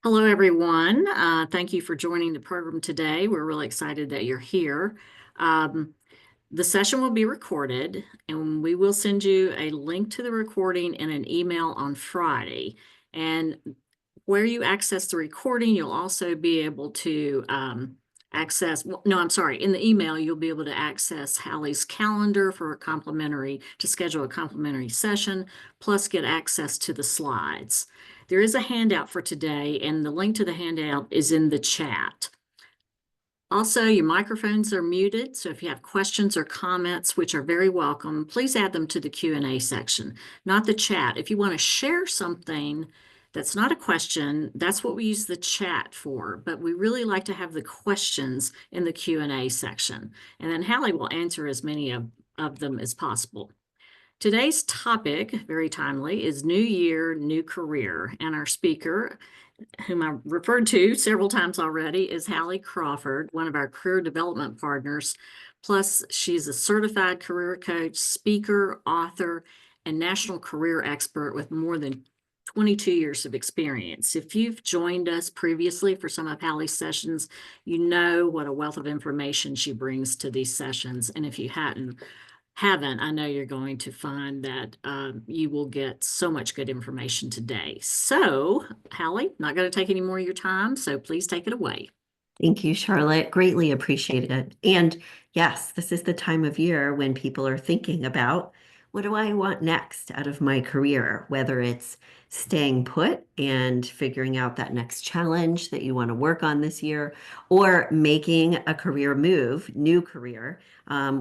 Hello, everyone. Thank you for joining the program today. We're really excited that you're here. Um, the session will be recorded, and we will send you a link to the recording in an email on Friday. And where you access the recording, you'll also be able to no, I'm sorry, in the email, you'll be able to access Hallie's calendar for to schedule a complimentary session, plus get access to the slides. There is a handout for today, and the link to the handout is in the chat. Also, your microphones are muted, so if you have questions or comments, which are very welcome, please add them to the Q&A section, not the chat. If you want to share something that's not a question, that's what we use the chat for, but we really like to have the questions in the Q&A section. And then Hallie will answer as many of them as possible. Today's topic, very timely, is New Year, New Career. And our speaker, whom I referred to several times already, is Hallie Crawford, one of our career development partners. Plus, she's a certified career coach, speaker, author, and national career expert with more than 22 years of experience. If you've joined us previously for some of Hallie's sessions, you know what a wealth of information she brings to these sessions. And if you haven't, I know you're going to find that you will get so much good information today. So, Hallie, not going to take any more of your time, so please take it away. Thank you, Charlotte. Greatly appreciate it. And yes, this is the time of year when people are thinking about what do I want next out of my career, whether it's staying put and figuring out that next challenge that you want to work on this year, or making a career move, new career,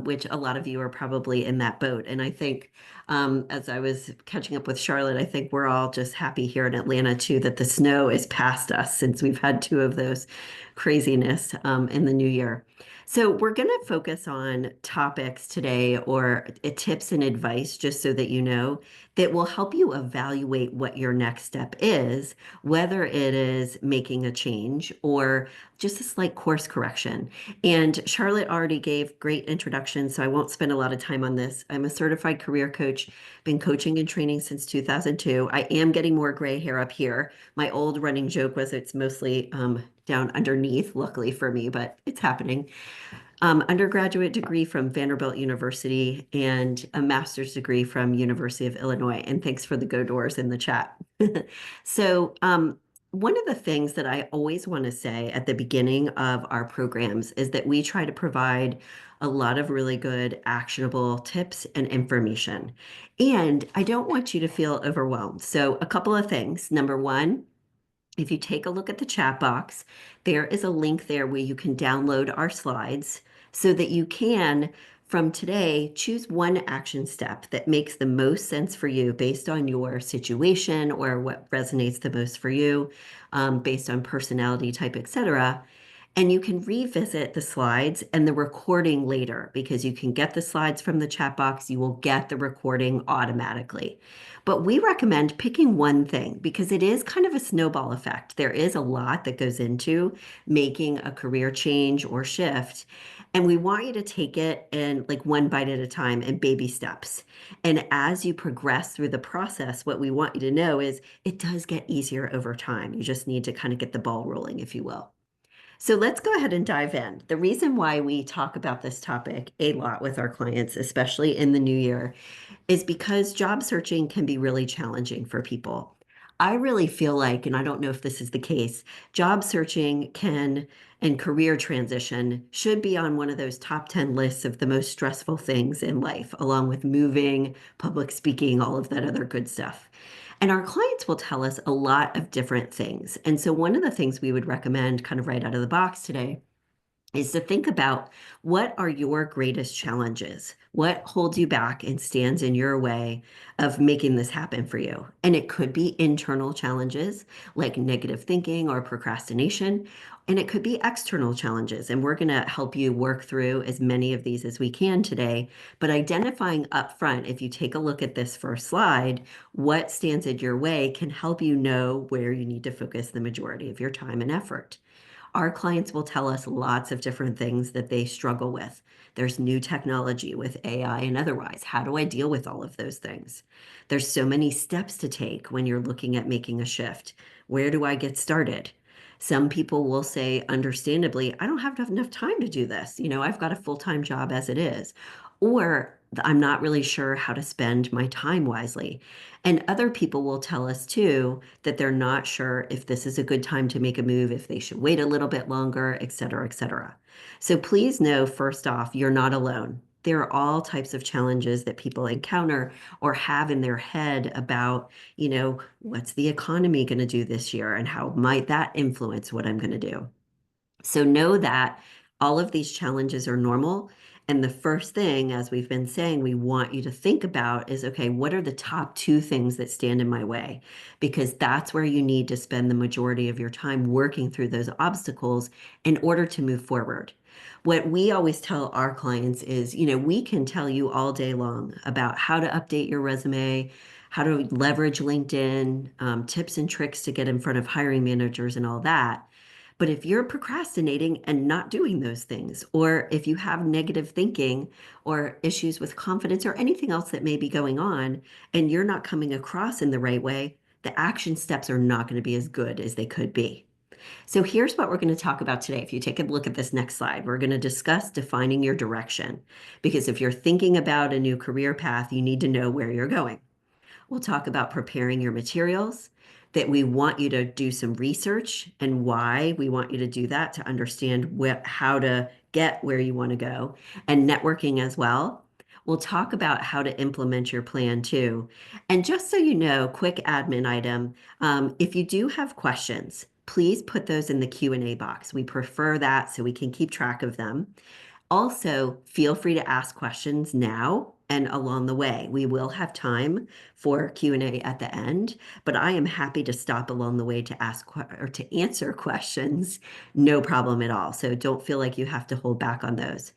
which a lot of you are probably in that boat. And I think as I was catching up with Charlotte, I think we're all just happy here in Atlanta too that the snow is past us since we've had two of those craziness in the new year. So we're going to focus on topics today or tips and advice, just so that you know, that will help you evaluate what your next step is, whether it is making a change or just a slight course correction. And Charlotte already gave great introduction, so I won't spend a lot of time on this. I'm a certified career coach, been coaching and training since 2002. I am getting more gray hair up here. My old running joke was it's mostly down underneath, luckily for me, but it's happening. Undergraduate degree from Vanderbilt University and a master's degree from University of Illinois. And thanks for the go doors in the chat. So, one of the things that I always want to say at the beginning of our programs is that we try to provide a lot of really good actionable tips and information. And I don't want you to feel overwhelmed. So, a couple of things. Number one, if you take a look at the chat box, there is a link there where you can download our slides so that you can, from today, choose one action step that makes the most sense for you based on your situation or what resonates the most for you, based on personality type, etc. And you can revisit the slides and the recording later because you can get the slides from the chat box. You will get the recording automatically. But we recommend picking one thing because it is kind of a snowball effect. There is a lot that goes into making a career change or shift. And we want you to take it in like one bite at a time and baby steps. And as you progress through the process, what we want you to know is it does get easier over time. You just need to kind of get the ball rolling, if you will. So let's go ahead and dive in. The reason why we talk about this topic a lot with our clients, especially in the new year, is because job searching can be really challenging for people. I really feel like, and I don't know if this is the case, job searching can and career transition should be on one of those top 10 lists of the most stressful things in life, along with moving, public speaking, all of that other good stuff. And our clients will tell us a lot of different things. And so, one of the things we would recommend, kind of right out of the box today, is to think about what are your greatest challenges? What holds you back and stands in your way of making this happen for you? And it could be internal challenges like negative thinking or procrastination, and it could be external challenges. And we're going to help you work through as many of these as we can today. But identifying upfront, if you take a look at this first slide, what stands in your way can help you know where you need to focus the majority of your time and effort. Our clients will tell us lots of different things that they struggle with. There's new technology with AI and otherwise. How do I deal with all of those things? There's so many steps to take when you're looking at making a shift. Where do I get started? Some people will say, understandably, I don't have enough time to do this. I've got a full-time job as it is. Or I'm not really sure how to spend my time wisely. And other people will tell us too that they're not sure if this is a good time to make a move, if they should wait a little bit longer, et cetera, et cetera. So please know, first off, you're not alone. There are all types of challenges that people encounter or have in their head about, what's the economy going to do this year and how might that influence what I'm going to do? So know that all of these challenges are normal. And the first thing, as we've been saying, we want you to think about is, okay, what are the top two things that stand in my way? Because that's where you need to spend the majority of your time working through those obstacles in order to move forward. What we always tell our clients is, we can tell you all day long about how to update your resume, how to leverage LinkedIn, tips and tricks to get in front of hiring managers and all that. But if you're procrastinating and not doing those things, or if you have negative thinking or issues with confidence or anything else that may be going on, and you're not coming across in the right way, the action steps are not going to be as good as they could be. So here's what we're going to talk about today. If you take a look at this next slide, we're going to discuss defining your direction. Because if you're thinking about a new career path, you need to know where you're going. We'll talk about preparing your materials, that we want you to do some research and why we want you to do that to understand how to get where you want to go, and networking as well. We'll talk about how to implement your plan too. And just so you know, quick admin item, if you do have questions, please put those in the Q&A box. We prefer that so we can keep track of them. Also, feel free to ask questions now and along the way. We will have time for Q&A at the end, but I am happy to stop along the way to ask or to answer questions. No problem at all. So don't feel like you have to hold back on those.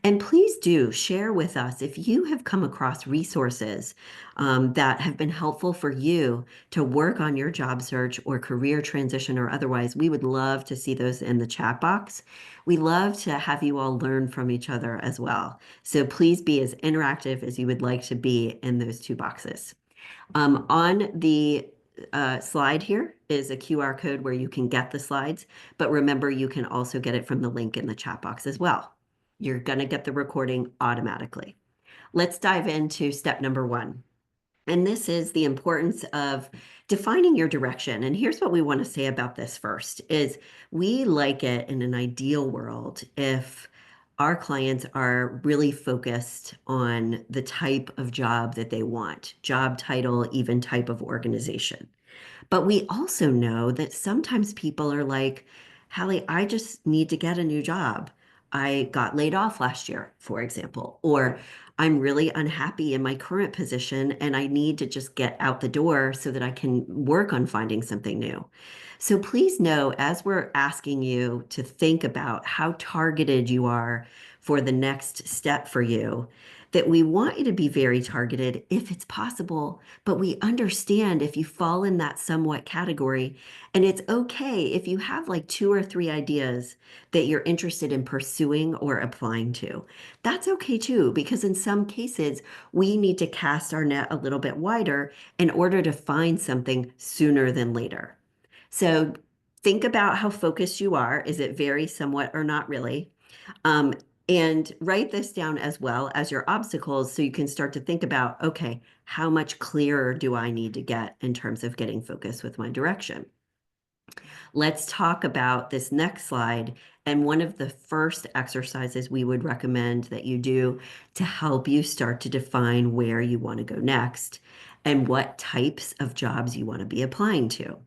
And please do share with us if you have come across resources that have been helpful for you to work on your job search or career transition or otherwise. We would love to see those in the chat box. We love to have you all learn from each other as well. So please be as interactive as you would like to be in those two boxes. On the slide here is a QR code where you can get the slides, but remember you can also get it from the link in the chat box as well. You're going to get the recording automatically. Let's dive into step number one. And this is the importance of defining your direction. And here's what we want to say about this first is we like it in an ideal world if our clients are really focused on the type of job that they want, job title, even type of organization. But we also know that sometimes people are like, Hallie, I just need to get a new job. I got laid off last year, for example, or I'm really unhappy in my current position and I need to just get out the door so that I can work on finding something new. So please know, as we're asking you to think about how targeted you are for the next step for you, that we want you to be very targeted if it's possible, but we understand if you fall in that somewhat category, and it's okay if you have like 2 or 3 ideas that you're interested in pursuing or applying to. That's okay too, because in some cases, we need to cast our net a little bit wider in order to find something sooner than later. So think about how focused you are. Is it very, somewhat, or not really? Um, and write this down as well as your obstacles so you can start to think about, okay, how much clearer do I need to get in terms of getting focused with my direction? Let's talk about this next slide. And one of the first exercises we would recommend that you do to help you start to define where you want to go next and what types of jobs you want to be applying to.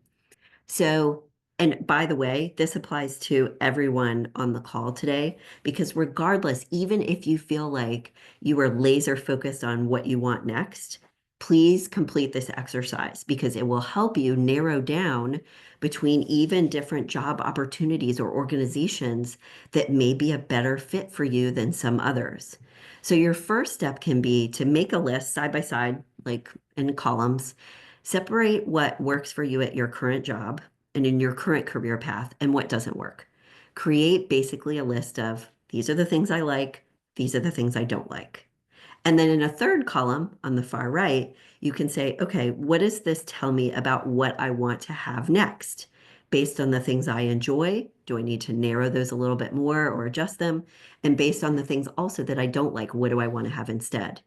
So, and by the way, this applies to everyone on the call today, because regardless, even if you feel like you are laser focused on what you want next, please complete this exercise because it will help you narrow down between even different job opportunities or organizations that may be a better fit for you than some others. So your first step can be to make a list side by side, like in columns, separate what works for you at your current job and in your current career path and what doesn't work. create basically a list of these are the things I like, these are the things I don't like. And then in a third column on the far right, you can say, okay, what does this tell me about what I want to have next? Based on the things I enjoy, do I need to narrow those a little bit more or adjust them? And based on the things also that I don't like, what do I want to have instead?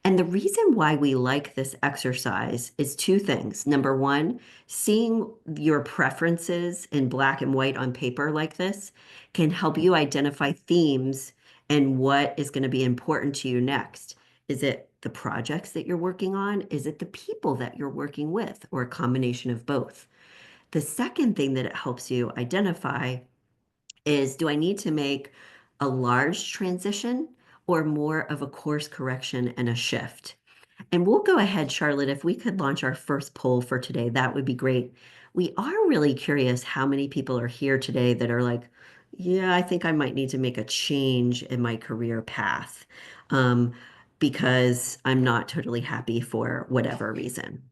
And the reason why we like this exercise is two things. Number one, seeing your preferences in black and white on paper like this can help you identify themes and what is going to be important to you next. Is it the projects that you're working on? Is it the people that you're working with, or a combination of both? The second thing that it helps you identify is, do I need to make a large transition or more of a course correction and a shift? And we'll go ahead, Charlotte, if we could launch our first poll for today, that would be great. We are really curious how many people are here today that are like, yeah, I think I might need to make a change in my career path, um, because I'm not totally happy for whatever reason.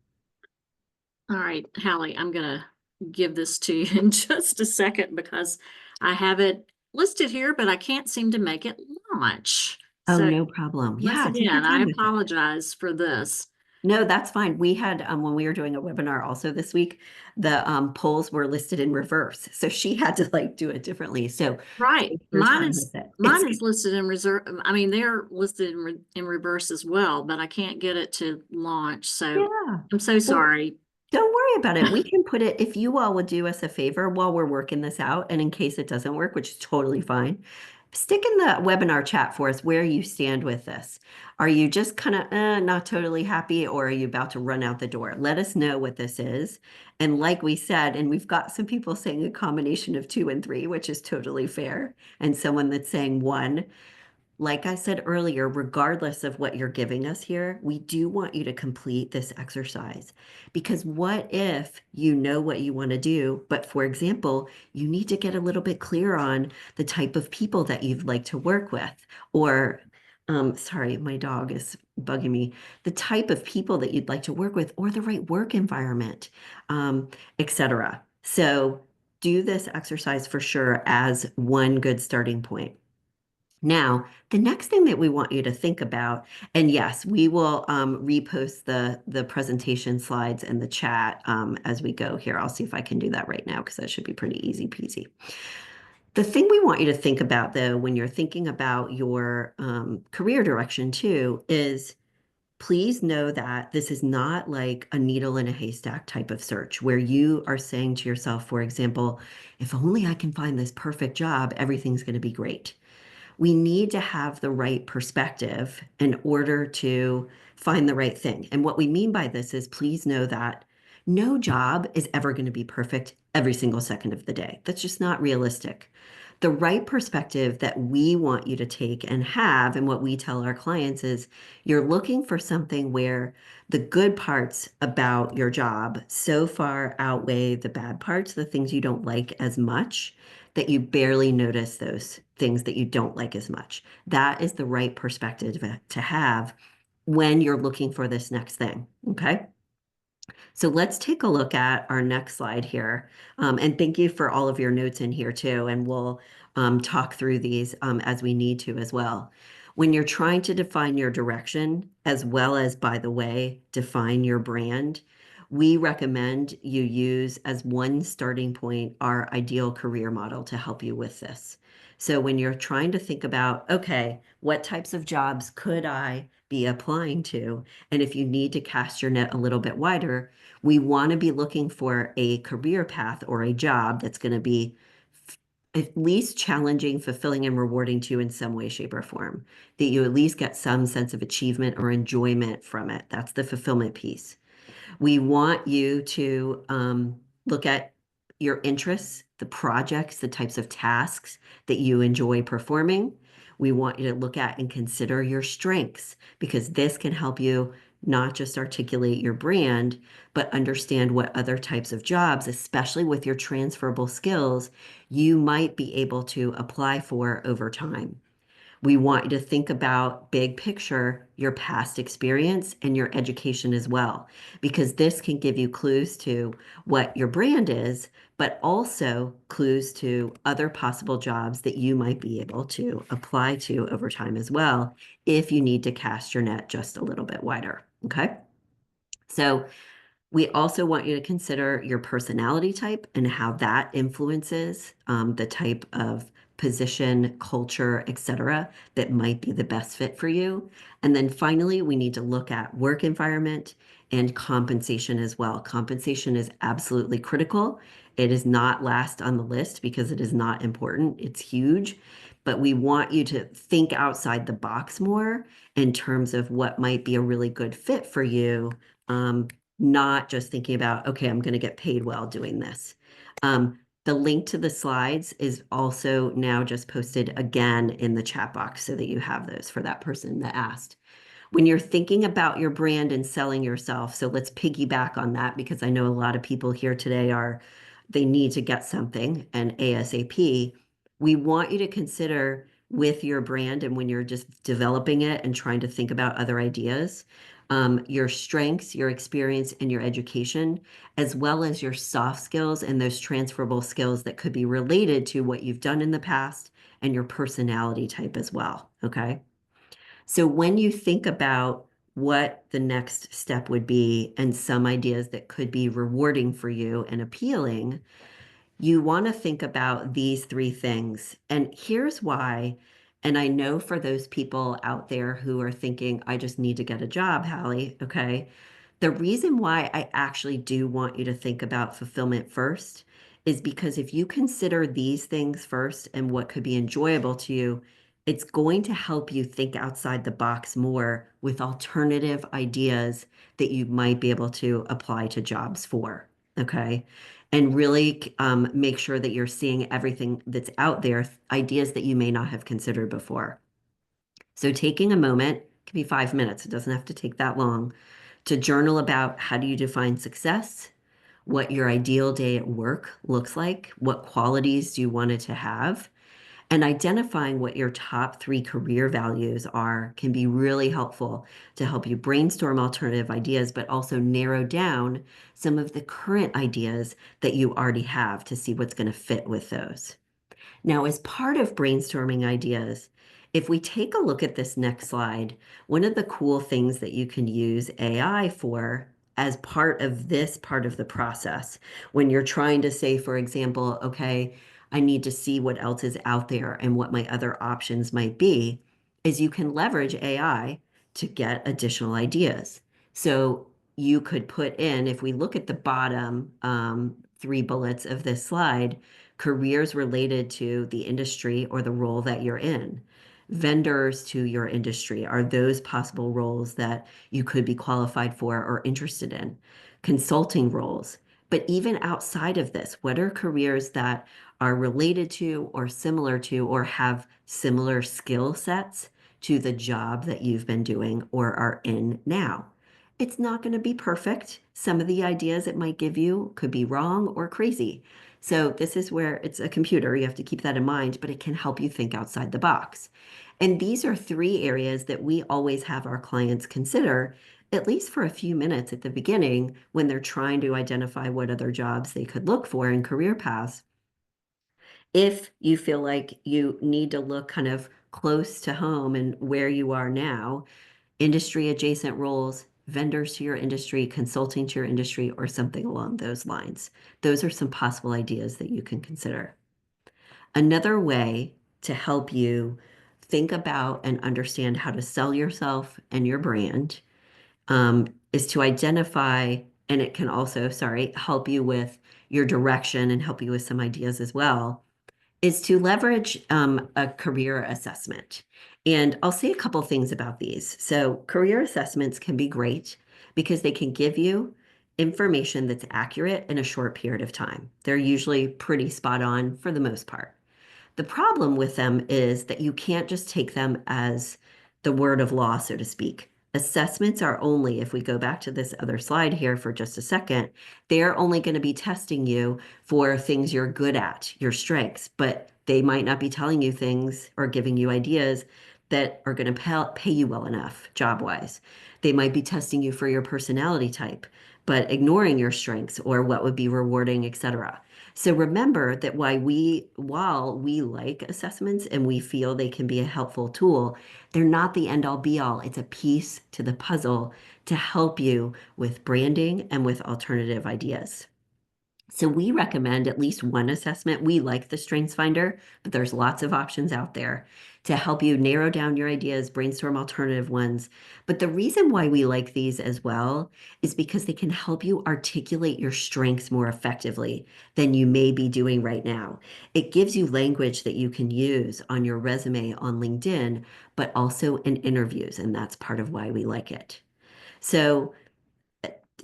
All right, Hallie, I'm gonna give this to you in just a second because I have it listed here, but I can't seem to make it launch. Oh, So no problem. once Yeah, take your again, I time with it. apologize for this. No, that's fine. We had, when we were doing a webinar also this week, the polls were listed in reverse. So she had to like do it differently. So Right. take your time with it. It's Mine is listed in reserve. I mean, they're listed in reverse as well, but I can't get it to launch. So Yeah. I'm so Well, sorry. don't worry about it. We can put it, if you all would do us a favor while we're working this out, and in case it doesn't work, which is totally fine, stick in the webinar chat for us where you stand with this. Are you just kind of not totally happy, or are you about to run out the door? Let us know what this is. And like we said, and we've got some people saying a combination of two and three, which is totally fair, and someone that's saying one. Like I said earlier, regardless of what you're giving us here, we do want you to complete this exercise. Because what if you know what you want to do, but for example, you need to get a little bit clear on the type of people that you'd like to work with, or, sorry, my dog is bugging me, the type of people that you'd like to work with, or the right work environment, etc. So do this exercise for sure as one good starting point. Now, the next thing that we want you to think about, and yes, we will repost the presentation slides in the chat as we go here. I'll see if I can do that right now because that should be pretty easy peasy. The thing we want you to think about, though, when you're thinking about your career direction too, is please know that this is not like a needle in a haystack type of search where you are saying to yourself, for example, if only I can find this perfect job, everything's going to be great. We need to have the right perspective in order to find the right thing. And what we mean by this is, please know that no job is ever going to be perfect every single second of the day. That's just not realistic. The right perspective that we want you to take and have, and what we tell our clients is, you're looking for something where the good parts about your job so far outweigh the bad parts, the things you don't like as much, that you barely notice those things that you don't like as much. That is the right perspective to have when you're looking for this next thing. Okay. So let's take a look at our next slide here. And thank you for all of your notes in here too. And we'll talk through these as we need to as well. When you're trying to define your direction, as well as, by the way, define your brand, we recommend you use as one starting point our ideal career model to help you with this. So when you're trying to think about, okay, what types of jobs could I be applying to? And if you need to cast your net a little bit wider, we want to be looking for a career path or a job that's going to be at least challenging, fulfilling, and rewarding to you in some way, shape, or form, that you at least get some sense of achievement or enjoyment from it. That's the fulfillment piece. We want you to look at your interests, the projects, the types of tasks that you enjoy performing. We want you to look at and consider your strengths, because this can help you not just articulate your brand, but understand what other types of jobs, especially with your transferable skills, you might be able to apply for over time. We want you to think about big picture, your past experience and your education as well, because this can give you clues to what your brand is, but also clues to other possible jobs that you might be able to apply to over time as well, if you need to cast your net just a little bit wider. Okay. So we also want you to consider your personality type and how that influences the type of position, culture, etc., that might be the best fit for you. And then finally, we need to look at work environment and compensation as well. Compensation is absolutely critical. It is not last on the list because it is not important. It's huge, but we want you to think outside the box more in terms of what might be a really good fit for you. Not just thinking about, okay, I'm going to get paid well doing this. The link to the slides is also now just posted again in the chat box so that you have those for that person that asked. When you're thinking about your brand and selling yourself, so let's piggyback on that because I know a lot of people here today they need to get something and ASAP. We want you to consider with your brand and when you're just developing it and trying to think about other ideas, your strengths, your experience, and your education, as well as your soft skills and those transferable skills that could be related to what you've done in the past and your personality type as well. Okay. So when you think about what the next step would be and some ideas that could be rewarding for you and appealing, you want to think about these three things. And here's why. And I know for those people out there who are thinking, I just need to get a job, Hallie, okay? The reason why I actually do want you to think about fulfillment first is because if you consider these things first and what could be enjoyable to you, it's going to help you think outside the box more with alternative ideas that you might be able to apply to jobs for. Okay. And really make sure that you're seeing everything that's out there, ideas that you may not have considered before. So taking a moment, it can be 5 minutes, it doesn't have to take that long, to journal about how do you define success, what your ideal day at work looks like, what qualities do you want it to have, and identifying what your top three career values are can be really helpful to help you brainstorm alternative ideas, but also narrow down some of the current ideas that you already have to see what's going to fit with those. Now, as part of brainstorming ideas, if we take a look at this next slide, one of the cool things that you can use AI for as part of this part of the process, when you're trying to say, for example, okay, I need to see what else is out there and what my other options might be, is you can leverage AI to get additional ideas. So you could put in, if we look at the bottom three bullets of this slide, careers related to the industry or the role that you're in. Vendors to your industry are those possible roles that you could be qualified for or interested in. Consulting roles. But even outside of this, what are careers that are related to or similar to or have similar skill sets to the job that you've been doing or are in now? It's not going to be perfect. Some of the ideas it might give you could be wrong or crazy. So this is where it's a computer. You have to keep that in mind, but it can help you think outside the box. And these are three areas that we always have our clients consider, at least for a few minutes at the beginning when they're trying to identify what other jobs they could look for in career paths. If you feel like you need to look kind of close to home and where you are now, industry adjacent roles, vendors to your industry, consulting to your industry, or something along those lines. Those are some possible ideas that you can consider. Another way to help you think about and understand how to sell yourself and your brand is to identify, and it can also, sorry, help you with your direction and help you with some ideas as well, is to leverage a career assessment. And I'll say a couple things about these. So career assessments can be great because they can give you information that's accurate in a short period of time. They're usually pretty spot on for the most part. The problem with them is that you can't just take them as the word of law, so to speak. Assessments are only, if we go back to this other slide here for just a second, they're only going to be testing you for things you're good at, your strengths, but they might not be telling you things or giving you ideas that are going to pay you well enough job wise. They might be testing you for your personality type, but ignoring your strengths or what would be rewarding, etc. So remember that while we like assessments and we feel they can be a helpful tool, they're not the end all be all. It's a piece to the puzzle to help you with branding and with alternative ideas. So we recommend at least one assessment. We like the Strengths Finder, but there's lots of options out there to help you narrow down your ideas, brainstorm alternative ones. But the reason why we like these as well is because they can help you articulate your strengths more effectively than you may be doing right now. It gives you language that you can use on your resume on LinkedIn, but also in interviews, and that's part of why we like it. So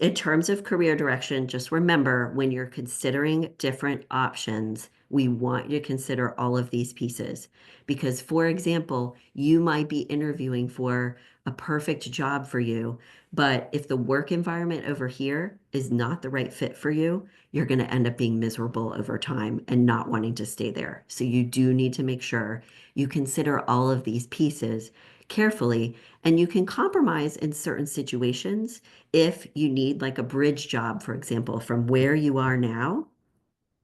in terms of career direction, just remember when you're considering different options, we want you to consider all of these pieces. Because, for example, you might be interviewing for a perfect job for you, but if the work environment over here is not the right fit for you, you're going to end up being miserable over time and not wanting to stay there. So, you do need to make sure you consider all of these pieces carefully, and you can compromise in certain situations if you need like a bridge job, for example, from where you are now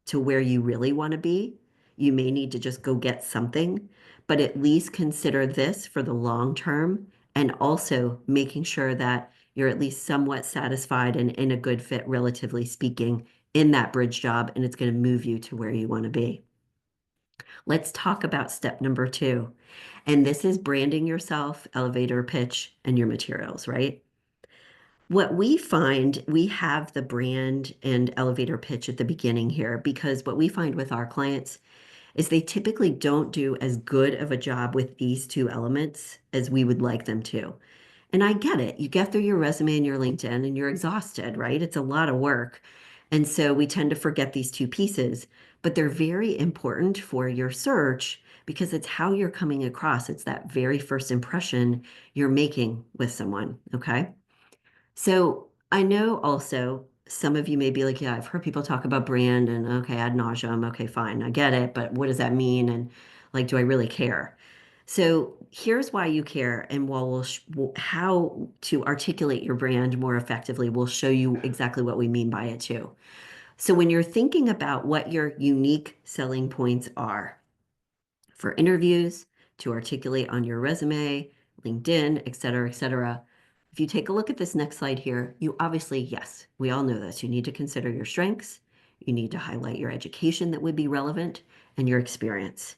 to where you really want to be, you may need to just go get something, but at least consider this for the long term and also making sure that you're at least somewhat satisfied and in a good fit, relatively speaking, in that bridge job, and it's going to move you to where you want to be. Let's talk about step number two. And this is branding yourself, elevator pitch, and your materials, right? What we find, we have the brand and elevator pitch at the beginning here because what we find with our clients is they typically don't do as good of a job with these two elements as we would like them to. And I get it. You get through your resume and your LinkedIn and you're exhausted, right? It's a lot of work. And so we tend to forget these two pieces, but they're very important for your search because it's how you're coming across. It's that very first impression you're making with someone, okay? So I know also some of you may be like, yeah, I've heard people talk about brand and okay, ad nauseum. Okay, fine, I get it, but what does that mean? And like, do I really care? So here's why you care, and how to articulate your brand more effectively, we'll show you exactly what we mean by it too. So when you're thinking about what your unique selling points are, for interviews, to articulate on your resume, LinkedIn, et cetera, et cetera. If you take a look at this next slide here, you obviously, yes, we all know this. You need to consider your strengths. You need to highlight your education that would be relevant and your experience.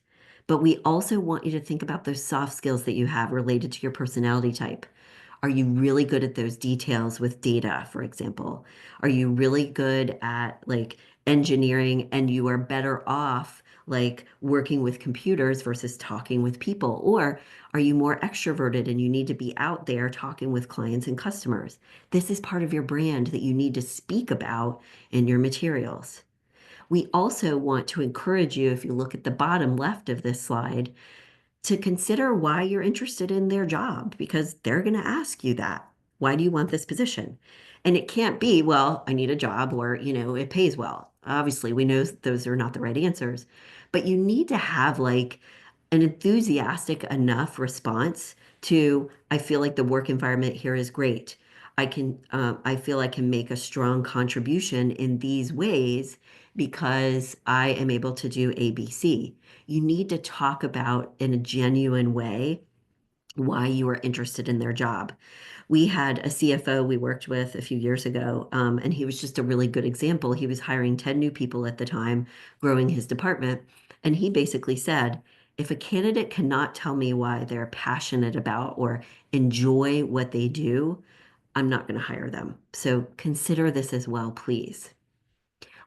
But we also want you to think about those soft skills that you have related to your personality type. Are you really good at those details with data, for example? Are you really good at like engineering and you are better off like working with computers versus talking with people? Or are you more extroverted and you need to be out there talking with clients and customers? This is part of your brand that you need to speak about in your materials. We also want to encourage you, if you look at the bottom left of this slide, to consider why you're interested in their job because they're going to ask you that. Why do you want this position? And it can't be, well, I need a job or, it pays well. Obviously, we know those are not the right answers, but you need to have like an enthusiastic enough response to, I feel like the work environment here is great. I feel I can make a strong contribution in these ways because I am able to do ABC. You need to talk about in a genuine way why you are interested in their job. We had a CFO we worked with a few years ago, and he was just a really good example. He was hiring 10 new people at the time, growing his department. And he basically said, if a candidate cannot tell me why they're passionate about or enjoy what they do, I'm not going to hire them. So consider this as well, please.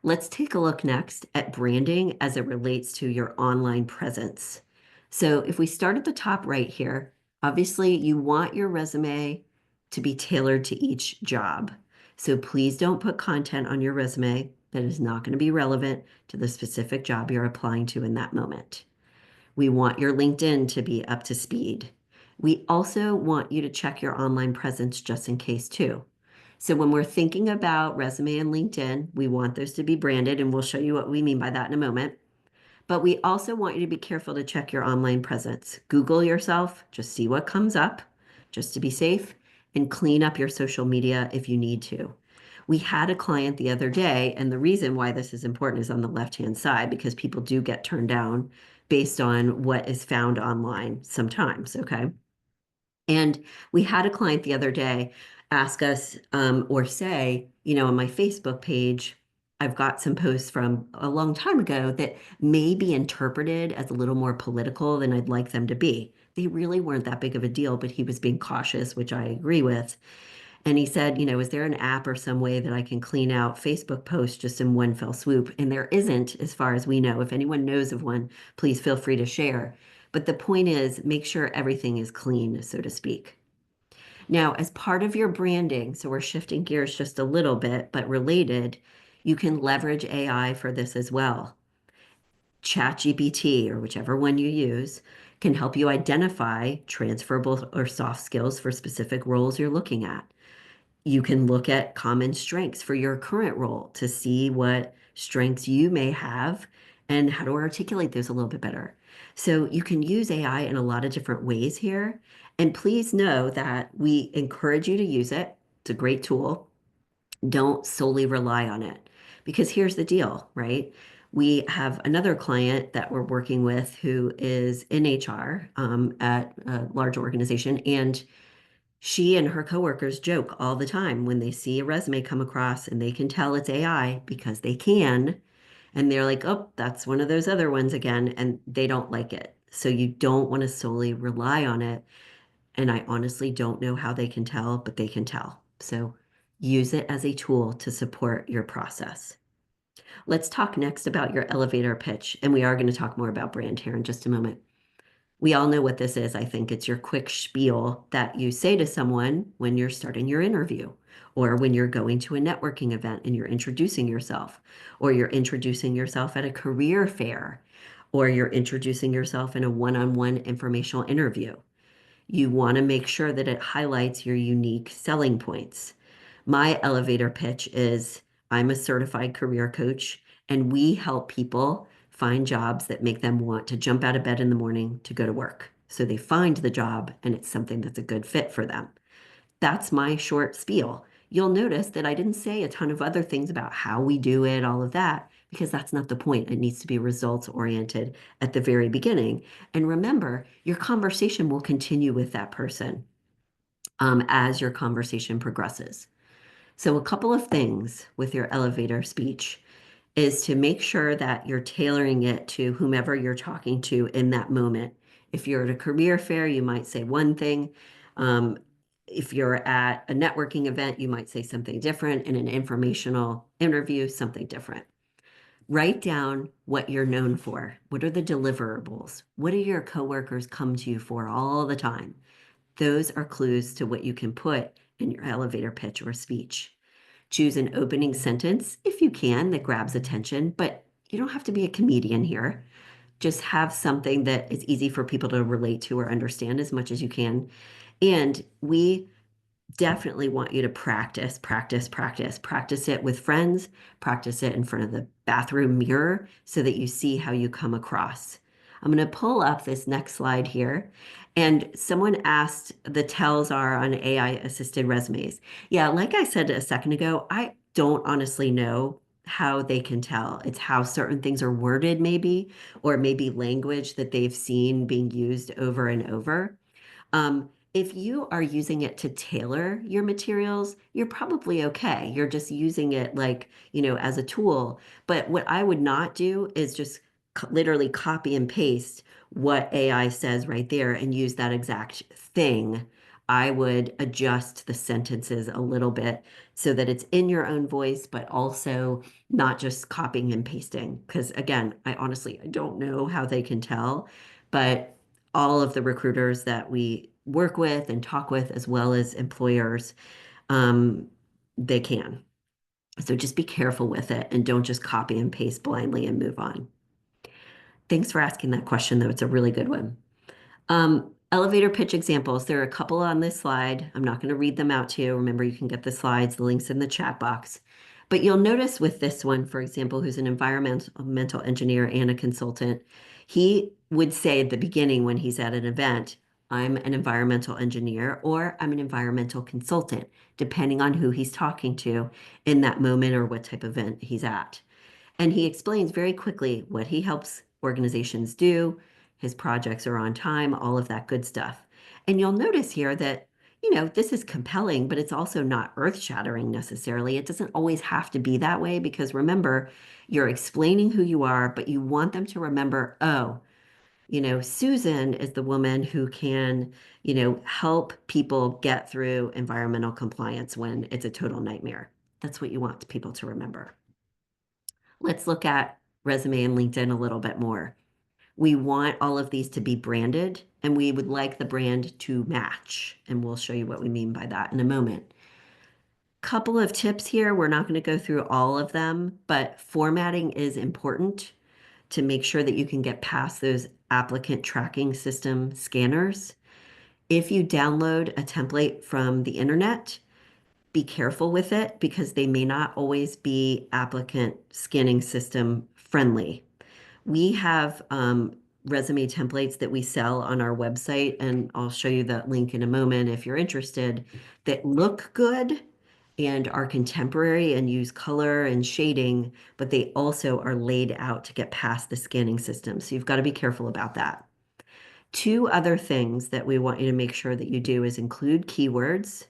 Let's take a look next at branding as it relates to your online presence. So if we start at the top right here, obviously you want your resume to be tailored to each job. So please don't put content on your resume that is not going to be relevant to the specific job you're applying to in that moment. We want your LinkedIn to be up to speed. We also want you to check your online presence just in case too. So when we're thinking about resume and LinkedIn, we want those to be branded, and we'll show you what we mean by that in a moment. But we also want you to be careful to check your online presence. Google yourself, just see what comes up, just to be safe, and clean up your social media if you need to. We had a client the other day, and the reason why this is important is on the left-hand side because people do get turned down based on what is found online sometimes, okay? And we had a client the other day ask us or say, on my Facebook page, I've got some posts from a long time ago that may be interpreted as a little more political than I'd like them to be. They really weren't that big of a deal, but he was being cautious, which I agree with. And he said, is there an app or some way that I can clean out Facebook posts just in one fell swoop? And there isn't, as far as we know. If anyone knows of one, please feel free to share. But the point is, make sure everything is clean, so to speak. Now, as part of your branding, so we're shifting gears just a little bit, but related, you can leverage AI for this as well. ChatGPT, or whichever one you use, can help you identify transferable or soft skills for specific roles you're looking at. You can look at common strengths for your current role to see what strengths you may have and how to articulate those a little bit better. So you can use AI in a lot of different ways here. And please know that we encourage you to use it. It's a great tool. Don't solely rely on it. Because here's the deal, right? We have another client that we're working with who is in HR at a large organization, and she and her coworkers joke all the time when they see a resume come across and they can tell it's AI because they can. And they're like, oh, that's one of those other ones again. And they don't like it. So you don't want to solely rely on it. And I honestly don't know how they can tell, but they can tell. So use it as a tool to support your process. Let's talk next about your elevator pitch. And we are going to talk more about brand here in just a moment. We all know what this is. I think it's your quick spiel that you say to someone when you're starting your interview, or when you're going to a networking event and you're introducing yourself, or you're introducing yourself at a career fair, or you're introducing yourself in a one-on-one informational interview. You want to make sure that it highlights your unique selling points. My elevator pitch is I'm a certified career coach, and we help people find jobs that make them want to jump out of bed in the morning to go to work. So they find the job and it's something that's a good fit for them. That's my short spiel. You'll notice that I didn't say a ton of other things about how we do it, all of that, because that's not the point. It needs to be results oriented at the very beginning. And remember, your conversation will continue with that person as your conversation progresses. So, a couple of things with your elevator speech is to make sure that you're tailoring it to whomever you're talking to in that moment. If you're at a career fair, you might say one thing. Um, if you're at a networking event, you might say something different. In an informational interview, something different. Write down what you're known for. What are the deliverables? What do your coworkers come to you for all the time? Those are clues to what you can put in your elevator pitch or speech. Choose an opening sentence if you can that grabs attention, but you don't have to be a comedian here. Just have something that is easy for people to relate to or understand as much as you can. And we definitely want you to practice, practice, practice. Practice it with friends, practice it in front of the bathroom mirror so that you see how you come across. I'm going to pull up this next slide here. And someone asked the tells are on AI assisted resumes. Yeah, like I said a second ago, I don't honestly know how they can tell. It's how certain things are worded, maybe, or maybe language that they've seen being used over and over. If you are using it to tailor your materials, you're probably okay. You're just using it like, as a tool. But what I would not do is just literally copy and paste what AI says right there and use that exact thing. I would adjust the sentences a little bit so that it's in your own voice, but also not just copying and pasting. Because again, I don't know how they can tell, but all of the recruiters that we work with and talk with, as well as employers, um, they can. So just be careful with it and don't just copy and paste blindly and move on. Thanks for asking that question, though. It's a really good one. Elevator pitch examples. There are a couple on this slide. I'm not going to read them out to you. Remember, you can get the slides, the links in the chat box. But you'll notice with this one, for example, who's an environmental engineer and a consultant, he would say at the beginning when he's at an event, I'm an environmental engineer or I'm an environmental consultant, depending on who he's talking to in that moment or what type of event he's at. And he explains very quickly what he helps organizations do. His projects are on time, all of that good stuff. And you'll notice here that, this is compelling, but it's also not earth-shattering necessarily. It doesn't always have to be that way because remember, you're explaining who you are, but you want them to remember, oh, Susan is the woman who can, help people get through environmental compliance when it's a total nightmare. That's what you want people to remember. Let's look at resume and LinkedIn a little bit more. We want all of these to be branded and we would like the brand to match. And we'll show you what we mean by that in a moment. Couple of tips here. We're not going to go through all of them, but formatting is important to make sure that you can get past those applicant tracking system scanners. If you download a template from the internet, be careful with it because they may not always be applicant scanning system friendly. We have resume templates that we sell on our website, and I'll show you that link in a moment if you're interested, that look good and are contemporary and use color and shading, but they also are laid out to get past the scanning system. So you've got to be careful about that. Two other things that we want you to make sure that you do is include keywords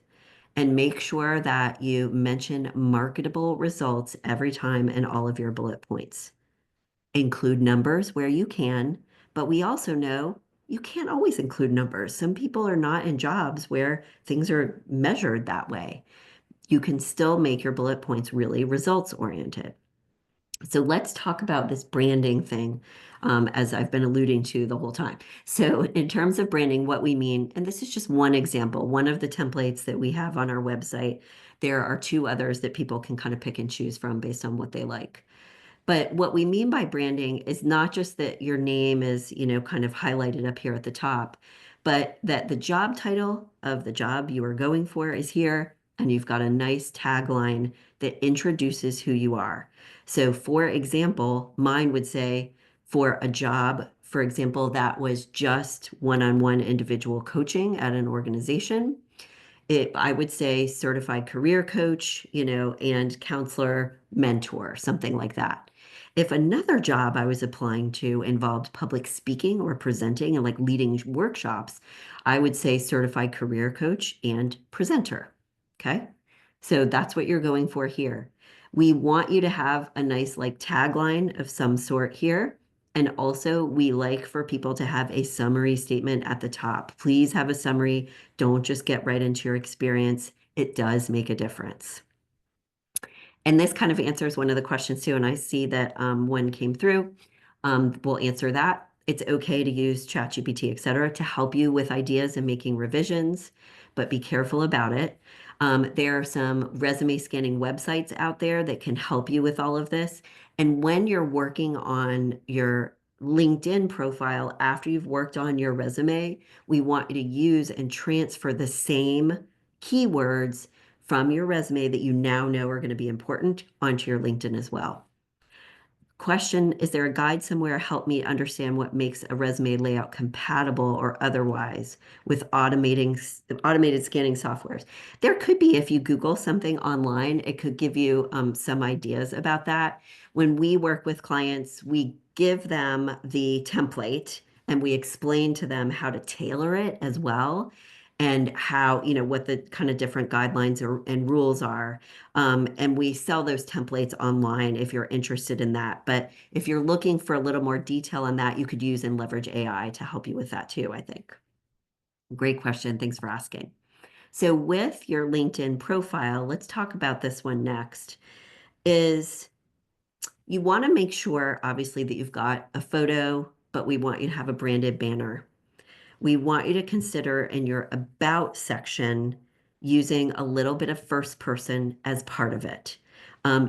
and make sure that you mention marketable results every time in all of your bullet points. Include numbers where you can, but we also know you can't always include numbers. Some people are not in jobs where things are measured that way. You can still make your bullet points really results oriented. So let's talk about this branding thing, as I've been alluding to the whole time. So in terms of branding, what we mean, and this is just one example, one of the templates that we have on our website. There are two others that people can kind of pick and choose from based on what they like. But what we mean by branding is not just that your name is, kind of highlighted up here at the top, but that the job title of the job you are going for is here, and you've got a nice tagline that introduces who you are. So, for example, mine would say for a job, for example, that was just one-on-one individual coaching at an organization. I would say certified career coach, and counselor, mentor, something like that. If another job I was applying to involved public speaking or presenting and like leading workshops, I would say certified career coach and presenter. Okay. So that's what you're going for here. We want you to have a nice like tagline of some sort here. And also, we like for people to have a summary statement at the top. Please have a summary. Don't just get right into your experience. It does make a difference. And this kind of answers one of the questions too. And I see that one came through. We'll answer that. It's okay to use ChatGPT, et cetera, to help you with ideas and making revisions, but be careful about it. There are some resume scanning websites out there that can help you with all of this. And when you're working on your LinkedIn profile after you've worked on your resume, we want you to use and transfer the same keywords from your resume that you now know are going to be important onto your LinkedIn as well. Question, is there a guide somewhere help me understand what makes a resume layout compatible or otherwise with automated scanning softwares? There could be, if you Google something online, it could give you some ideas about that. When we work with clients, we give them the template and we explain to them how to tailor it as well and how, what the kind of different guidelines and rules are. And we sell those templates online if you're interested in that. But if you're looking for a little more detail on that, you could use and leverage AI to help you with that too, I think. Great question. Thanks for asking. So with your LinkedIn profile, let's talk about this one next, is you want to make sure, obviously, that you've got a photo, but we want you to have a branded banner. We want you to consider in your about section using a little bit of first person as part of it.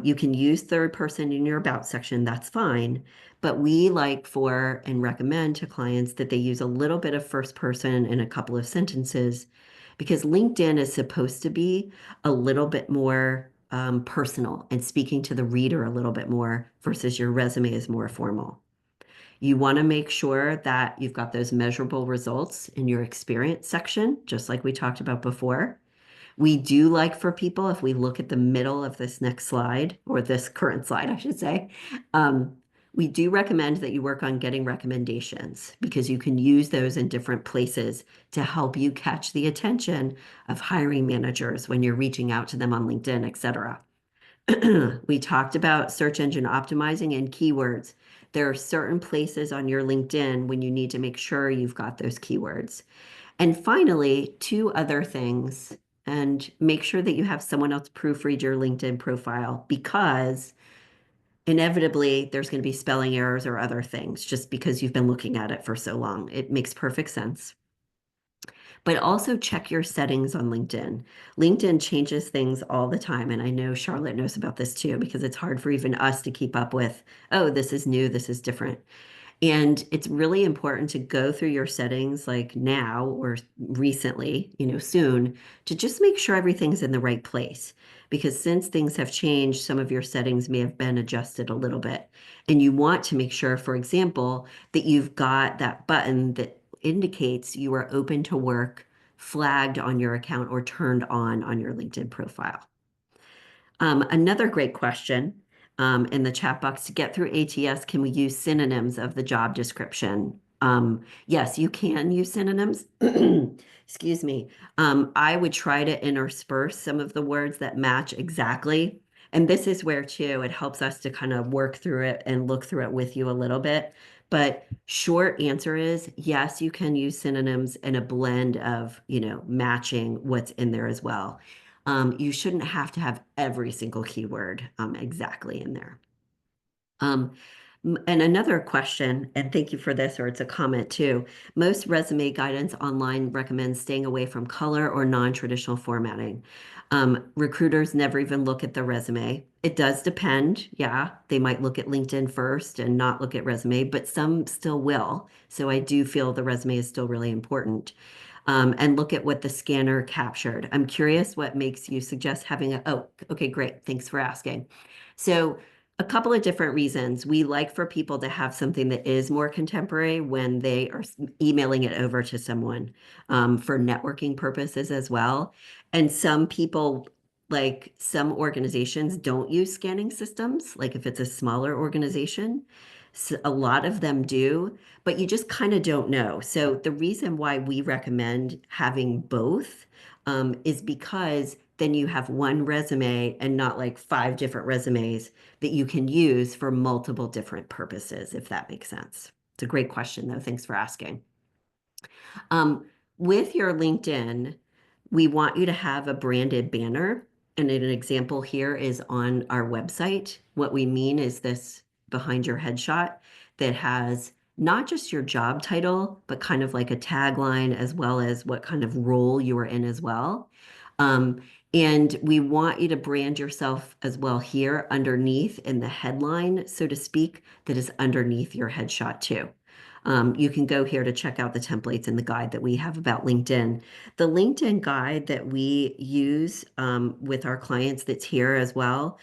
You can use third person in your about section, that's fine. But we like for and recommend to clients that they use a little bit of first person in a couple of sentences because LinkedIn is supposed to be a little bit more personal and speaking to the reader a little bit more versus your resume is more formal. You want to make sure that you've got those measurable results in your experience section, just like we talked about before. We do like for people, if we look at the middle of this next slide, or this current slide, I should say, um, we do recommend that you work on getting recommendations because you can use those in different places to help you catch the attention of hiring managers when you're reaching out to them on LinkedIn, et cetera. We talked about search engine optimizing and keywords. There are certain places on your LinkedIn when you need to make sure you've got those keywords. And finally, two other things, and make sure that you have someone else proofread your LinkedIn profile because inevitably there's going to be spelling errors or other things just because you've been looking at it for so long. It makes perfect sense. But also check your settings on LinkedIn. LinkedIn changes things all the time. And I know Charlotte knows about this too, because it's hard for even us to keep up with, oh, this is new, this is different. And it's really important to go through your settings like now or recently, soon, to just make sure everything's in the right place. Because since things have changed, some of your settings may have been adjusted a little bit. And you want to make sure, for example, that you've got that button that indicates you are open to work flagged on your account or turned on your LinkedIn profile. Another great question in the chat box to get through ATS, can we use synonyms of the job description? Yes, you can use synonyms. Excuse me. I would try to intersperse some of the words that match exactly. And this is where, too, it helps us to kind of work through it and look through it with you a little bit. But short answer is yes, you can use synonyms and a blend of, matching what's in there as well. You shouldn't have to have every single keyword exactly in there. Um, and another question, and thank you for this, or it's a comment too. Most resume guidance online recommends staying away from color or non-traditional formatting. Recruiters never even look at the resume. It does depend. Yeah, they might look at LinkedIn first and not look at resume, but some still will. So I do feel the resume is still really important. And look at what the scanner captured. I'm curious what makes you suggest having oh, okay, great. Thanks for asking. So a couple of different reasons. We like for people to have something that is more contemporary when they are emailing it over to someone for networking purposes as well. And some people, like some organizations, don't use scanning systems, like if it's a smaller organization. So a lot of them do, but you just kind of don't know. So the reason why we recommend having both is because then you have one resume and not like five different resumes that you can use for multiple different purposes, if that makes sense. It's a great question, though. Thanks for asking. Um, with your LinkedIn, we want you to have a branded banner. And an example here is on our website. What we mean is this behind your headshot that has not just your job title, but kind of like a tagline as well as what kind of role you are in as well. Um, and we want you to brand yourself as well here underneath in the headline, so to speak, that is underneath your headshot too. You can go here to check out the templates and the guide that we have about LinkedIn. The LinkedIn guide that we use with our clients that's here as well,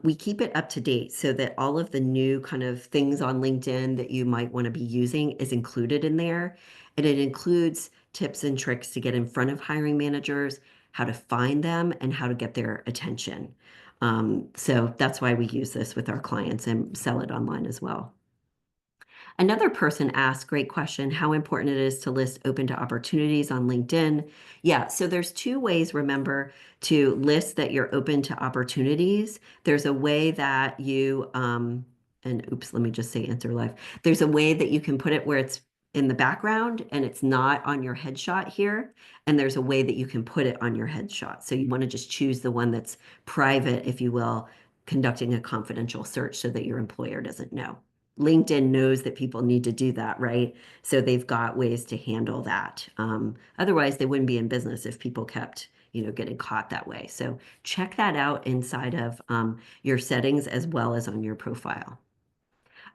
we keep it up to date so that all of the new kind of things on LinkedIn that you might want to be using is included in there. And it includes tips and tricks to get in front of hiring managers, how to find them, and how to get their attention. So that's why we use this with our clients and sell it online as well. Another person asked, great question, how important it is to list open to opportunities on LinkedIn. Yeah, so there's two ways, remember, to list that you're open to opportunities. There's a way that you, and oops, let me just say answer live. There's a way that you can put it where it's in the background and it's not on your headshot here. And there's a way that you can put it on your headshot. So you want to just choose the one that's private, if you will, conducting a confidential search so that your employer doesn't know. LinkedIn knows that people need to do that, right? So they've got ways to handle that. Otherwise, they wouldn't be in business if people kept, getting caught that way. So check that out inside of your settings as well as on your profile.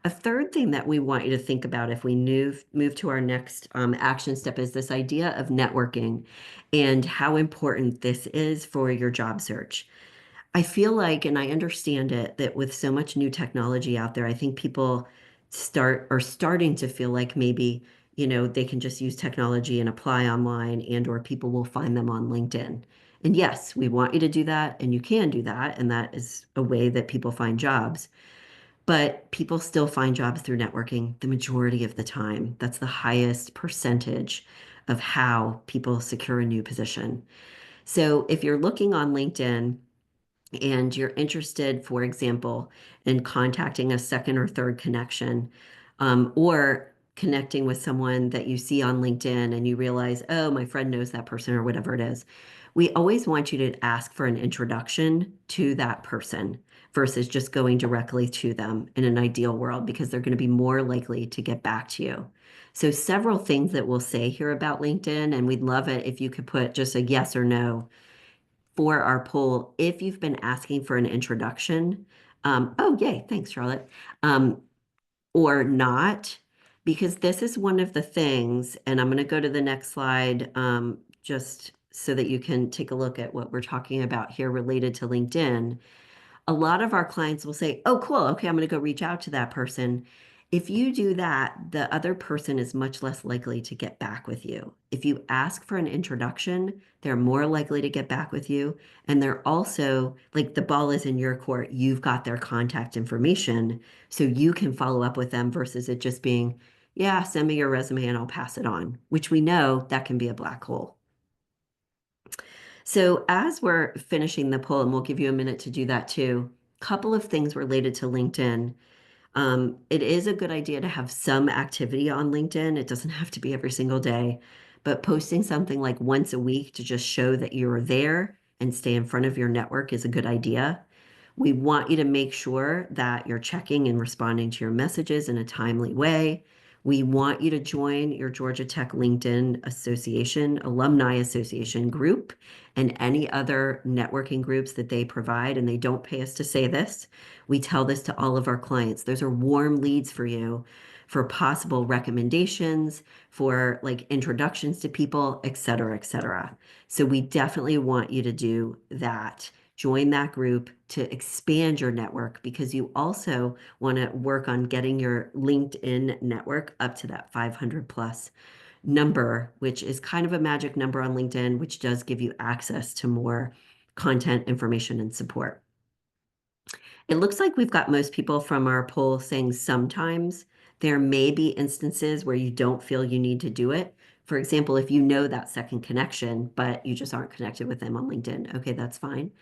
A third thing that we want you to think about if we move to our next action step is this idea of networking and how important this is for your job search. I feel like, and I understand it, that with so much new technology out there, I think people are starting to feel like maybe, they can just use technology and apply online and or people will find them on LinkedIn. And yes, we want you to do that and you can do that. And that is a way that people find jobs. But people still find jobs through networking the majority of the time. That's the highest percentage of how people secure a new position. So if you're looking on LinkedIn, and you're interested, for example, in contacting a second or third connection, or connecting with someone that you see on LinkedIn and you realize, oh, my friend knows that person or whatever it is, we always want you to ask for an introduction to that person versus just going directly to them in an ideal world because they're going to be more likely to get back to you. So, several things that we'll say here about LinkedIn, and we'd love it if you could put just a yes or no for our poll if you've been asking for an introduction. Oh, yay. Thanks, Charlotte. Um, or not, because this is one of the things, and I'm going to go to the next slide just so that you can take a look at what we're talking about here related to LinkedIn. A lot of our clients will say, oh, cool. Okay, I'm going to go reach out to that person. If you do that, the other person is much less likely to get back with you. If you ask for an introduction, they're more likely to get back with you. And they're also like the ball is in your court. You've got their contact information, so you can follow up with them versus it just being, yeah, send me your resume and I'll pass it on, which we know that can be a black hole. So as we're finishing the poll, and we'll give you a minute to do that too, couple of things related to LinkedIn. It is a good idea to have some activity on LinkedIn. It doesn't have to be every single day, but posting something like once a week to just show that you're there and stay in front of your network is a good idea. We want you to make sure that you're checking and responding to your messages in a timely way. We want you to join your Georgia Tech LinkedIn Association, Alumni Association group, and any other networking groups that they provide. And they don't pay us to say this. We tell this to all of our clients. Those are warm leads for you for possible recommendations, for like introductions to people, et cetera, et cetera. So we definitely want you to do that. Join that group to expand your network because you also want to work on getting your LinkedIn network up to that 500 plus number, which is kind of a magic number on LinkedIn, which does give you access to more content, information, and support. It looks like we've got most people from our poll saying sometimes. There may be instances where you don't feel you need to do it. For example, if you know that second connection, but you just aren't connected with them on LinkedIn, okay, that's fine.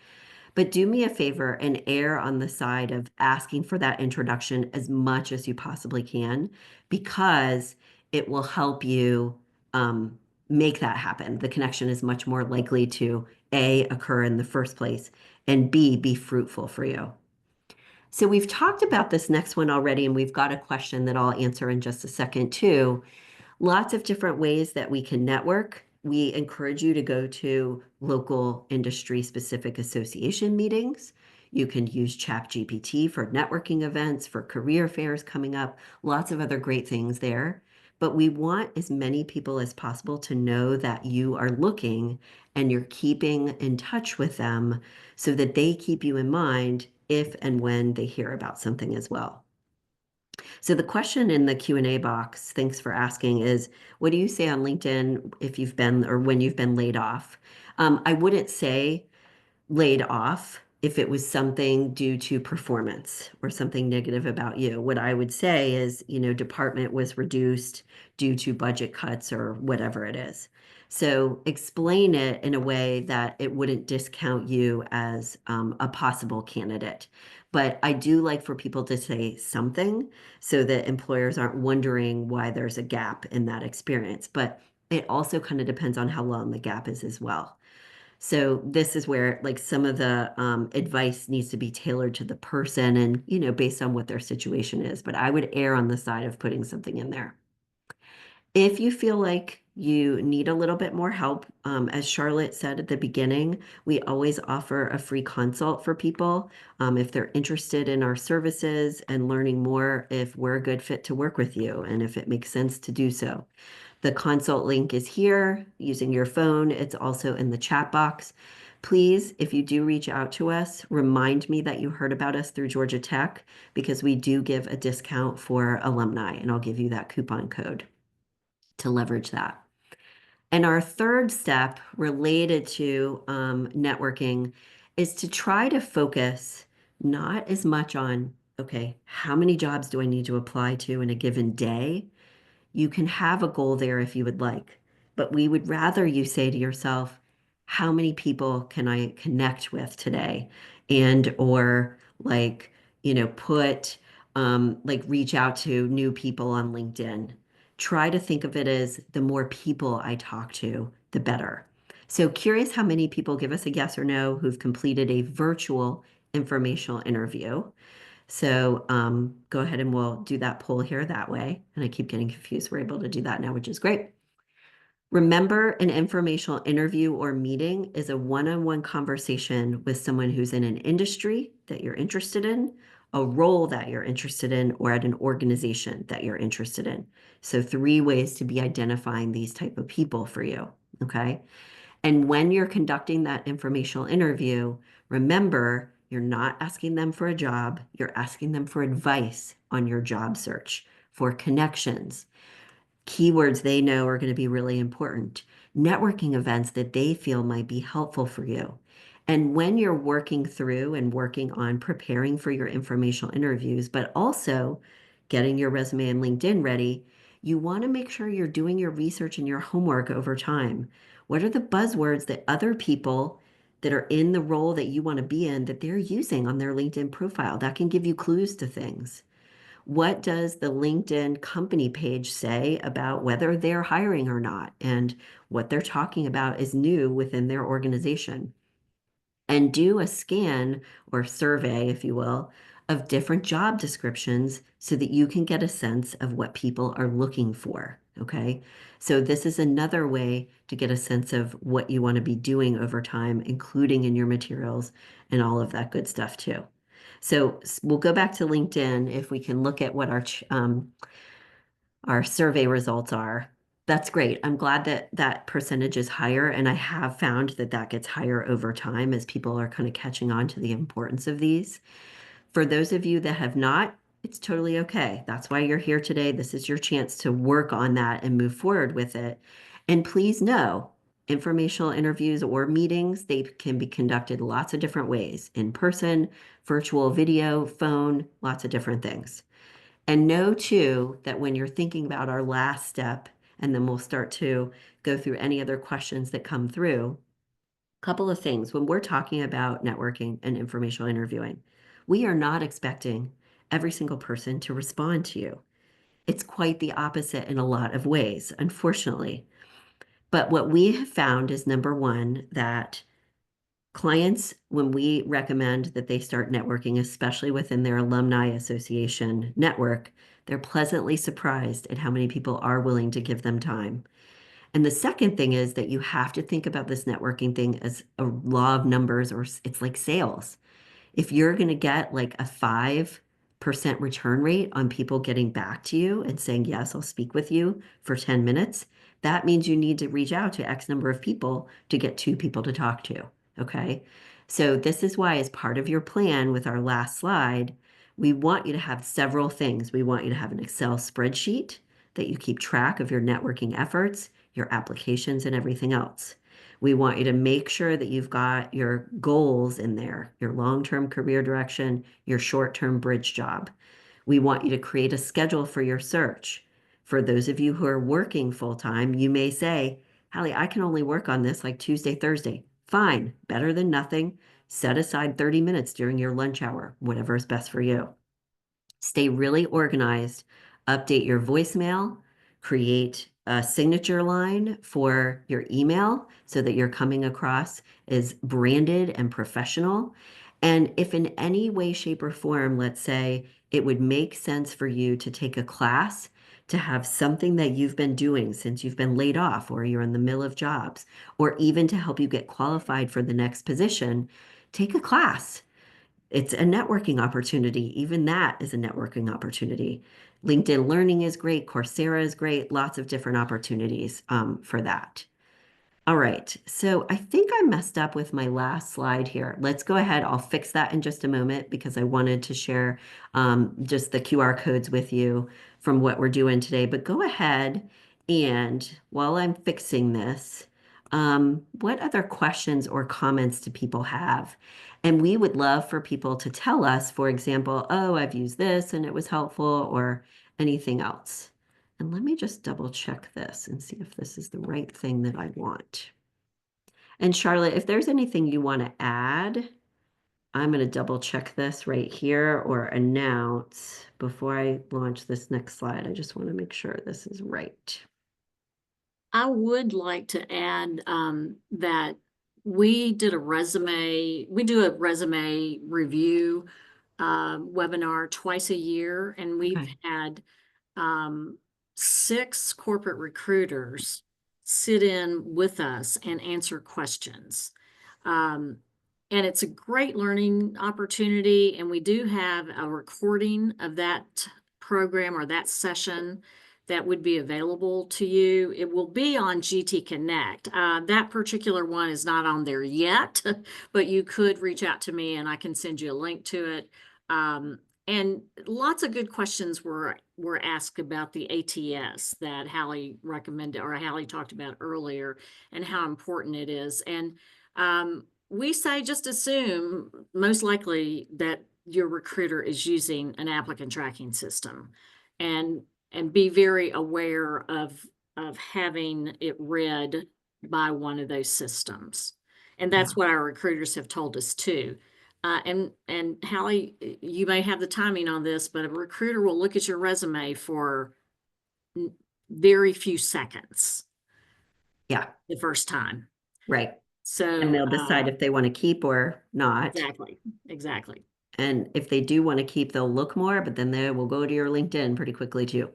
But do me a favor and err on the side of asking for that introduction as much as you possibly can, because it will help you make that happen. The connection is much more likely to A, occur in the first place, and B, be fruitful for you. So we've talked about this next one already, and we've got a question that I'll answer in just a second too. Lots of different ways that we can network. We encourage you to go to local industry specific association meetings. You can use ChatGPT for networking events, for career fairs coming up, lots of other great things there. But we want as many people as possible to know that you are looking and you're keeping in touch with them so that they keep you in mind if and when they hear about something as well. So the question in the Q&A box, thanks for asking, is what do you say on LinkedIn if you've been or when you've been laid off? I wouldn't say laid off if it was something due to performance or something negative about you. What I would say is, department was reduced due to budget cuts or whatever it is. So explain it in a way that it wouldn't discount you as a possible candidate. But I do like for people to say something so that employers aren't wondering why there's a gap in that experience. But it also kind of depends on how long the gap is as well. So this is where like some of the advice needs to be tailored to the person and, based on what their situation is. But I would err on the side of putting something in there. If you feel like you need a little bit more help, as Charlotte said at the beginning, we always offer a free consult for people if they're interested in our services and learning more if we're a good fit to work with you and if it makes sense to do so. The consult link is here using your phone. It's also in the chat box. Please, if you do reach out to us, remind me that you heard about us through Georgia Tech because we do give a discount for alumni, and I'll give you that coupon code to leverage that. And our third step related to networking is to try to focus not as much on, okay, how many jobs do I need to apply to in a given day? You can have a goal there if you would like, but we would rather you say to yourself, how many people can I connect with today? And or like, put like reach out to new people on LinkedIn. Try to think of it as the more people I talk to, the better. So curious how many people give us a yes or no who've completed a virtual informational interview. So go ahead and we'll do that poll here that way. And I keep getting confused. We're able to do that now, which is great. Remember, an informational interview or meeting is a one-on-one conversation with someone who's in an industry that you're interested in, a role that you're interested in, or at an organization that you're interested in. So 3 ways to be identifying these type of people for you. Okay. And when you're conducting that informational interview, remember, you're not asking them for a job, you're asking them for advice on your job search, for connections, keywords they know are going to be really important, networking events that they feel might be helpful for you. And when you're working through and working on preparing for your informational interviews, but also getting your resume and LinkedIn ready, you want to make sure you're doing your research and your homework over time. What are the buzzwords that other people that are in the role that you want to be in that they're using on their LinkedIn profile? That can give you clues to things. What does the LinkedIn company page say about whether they're hiring or not? And what they're talking about is new within their organization. And do a scan or survey, if you will, of different job descriptions so that you can get a sense of what people are looking for. Okay. So this is another way to get a sense of what you want to be doing over time, including in your materials and all of that good stuff too. So we'll go back to LinkedIn if we can look at what our survey results are. That's great. I'm glad that that percentage is higher, and I have found that that gets higher over time as people are kind of catching on to the importance of these. For those of you that have not, it's totally okay. That's why you're here today. This is your chance to work on that and move forward with it. And please know, informational interviews or meetings, they can be conducted lots of different ways, in person, virtual video, phone, lots of different things. And know too that when you're thinking about our last step, and then we'll start to go through any other questions that come through, a couple of things. When we're talking about networking and informational interviewing, we are not expecting every single person to respond to you. It's quite the opposite in a lot of ways, unfortunately. But what we have found is number one, that clients, when we recommend that they start networking, especially within their alumni association network, they're pleasantly surprised at how many people are willing to give them time. And the second thing is that you have to think about this networking thing as a law of numbers, or it's like sales. If you're going to get like a 5% return rate on people getting back to you and saying, yes, I'll speak with you for 10 minutes, that means you need to reach out to X number of people to get 2 people to talk to. Okay. So this is why, as part of your plan with our last slide, we want you to have several things. We want you to have an Excel spreadsheet that you keep track of your networking efforts, your applications, and everything else. We want you to make sure that you've got your goals in there, your long-term career direction, your short-term bridge job. We want you to create a schedule for your search. For those of you who are working full-time, you may say, Hallie, I can only work on this like Tuesday, Thursday. Fine, better than nothing. Set aside 30 minutes during your lunch hour, whatever is best for you. Stay really organized, update your voicemail, create a signature line for your email so that you're coming across as branded and professional. And if in any way, shape, or form, let's say it would make sense for you to take a class, to have something that you've been doing since you've been laid off or you're in the middle of jobs, or even to help you get qualified for the next position, take a class. It's a networking opportunity. Even that is a networking opportunity. LinkedIn Learning is great. Coursera is great. Lots of different opportunities for that. All right. So I think I messed up with my last slide here. Let's go ahead. I'll fix that in just a moment because I wanted to share just the QR codes with you from what we're doing today. But go ahead and while I'm fixing this, what other questions or comments do people have? And we would love for people to tell us, for example, oh, I've used this and it was helpful, or anything else. And let me just double check this and see if this is the right thing that I want. And Charlotte, if there's anything you want to add, I'm going to double check this right here or announce before I launch this next slide. I just want to make sure this is right. I would like to add that we do a resume review webinar twice a year, and we've Okay. had um, 6 corporate recruiters sit in with us and answer questions. Um, and it's a great learning opportunity. And we do have a recording of that program or that session that would be available to you. It will be on GT Connect. That particular one is not on there yet, but you could reach out to me and I can send you a link to it. And lots of good questions were asked about the ATS that Hallie recommended or Hallie talked about earlier and how important it is. And we say just assume most likely that your recruiter is using an applicant tracking system and be very aware of having it read by one of those systems. And Yeah. that's what our recruiters have told us too. And Hallie, you may have the timing on this, but a recruiter will look at your resume for very few seconds Yeah. the first time. Right. And So, they'll decide if they want to keep or not. exactly, exactly. And if they do want to keep, they'll look more, but then they will go to your LinkedIn pretty quickly too.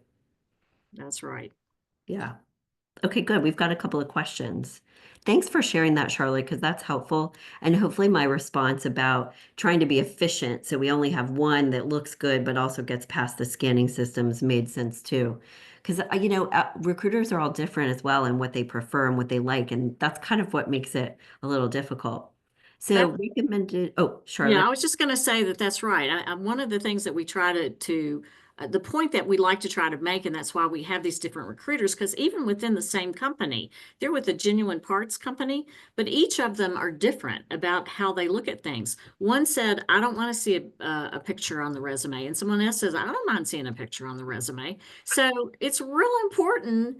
That's right. Yeah. Okay, good. We've got a couple of questions. Thanks for sharing that, Charlotte, because that's helpful. And hopefully my response about trying to be efficient, so we only have one that looks good, but also gets past the scanning systems made sense too. Because, recruiters are all different as well in what they prefer and what they like. And that's kind of what makes it a little difficult. So That recommended, oh, Yeah, Charlotte. I was just going to say that that's right. One of the things that we try to the point that we like to try to make, and that's why we have these different recruiters, because even within the same company, they're with a genuine parts company, but each of them are different about how they look at things. One said, I don't want to see a picture on the resume. And someone else says, I don't mind seeing a picture on the resume. So it's real important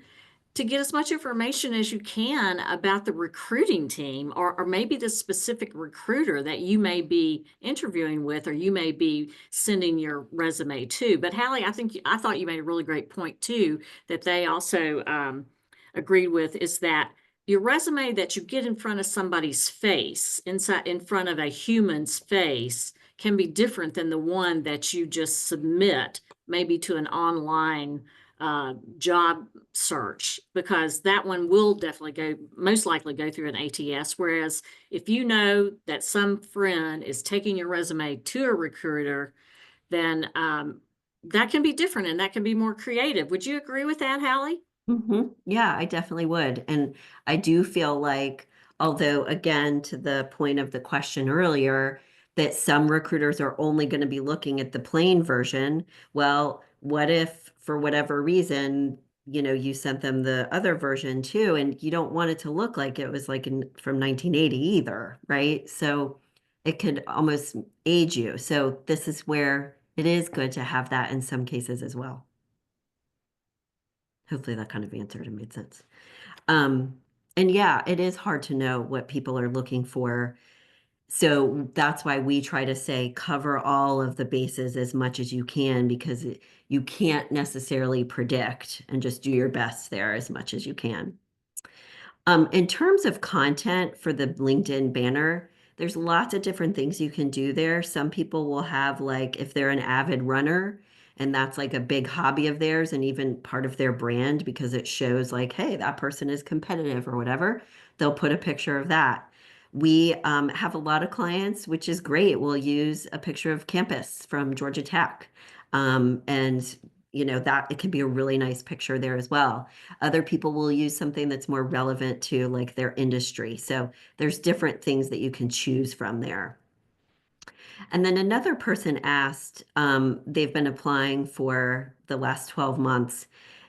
to get as much information as you can about the recruiting team or maybe the specific recruiter that you may be interviewing with or you may be sending your resume to. But Hallie, I thought you made a really great point too that they also agreed with is that your resume that you get in front of somebody's face, inside in front of a human's face, can be different than the one that you just submit maybe to an online job search because that one will definitely most likely go through an ATS. Whereas if you know that some friend is taking your resume to a recruiter, then that can be different and that can be more creative. Would you agree with that, Hallie? Yeah, I definitely would. And I do feel like, although, again, to the point of the question earlier, that some recruiters are only going to be looking at the plain version. Well, what if, for whatever reason, you sent them the other version too, and you don't want it to look like it was like from 1980 either, right? So it could almost age you. So this is where it is good to have that in some cases as well. Hopefully that kind of answered and made sense. Um, and yeah, it is hard to know what people are looking for. So that's why we try to say cover all of the bases as much as you can because you can't necessarily predict and just do your best there as much as you can. In terms of content for the LinkedIn banner, there's lots of different things you can do there. Some people will have like if they're an avid runner and that's like a big hobby of theirs and even part of their brand because it shows like, hey, that person is competitive or whatever, they'll put a picture of that. We have a lot of clients, which is great. We'll use a picture of campus from Georgia Tech. And that it can be a really nice picture there as well. Other people will use something that's more relevant to like their industry. So there's different things that you can choose from there. And then another person asked, they've been applying for the last 12 months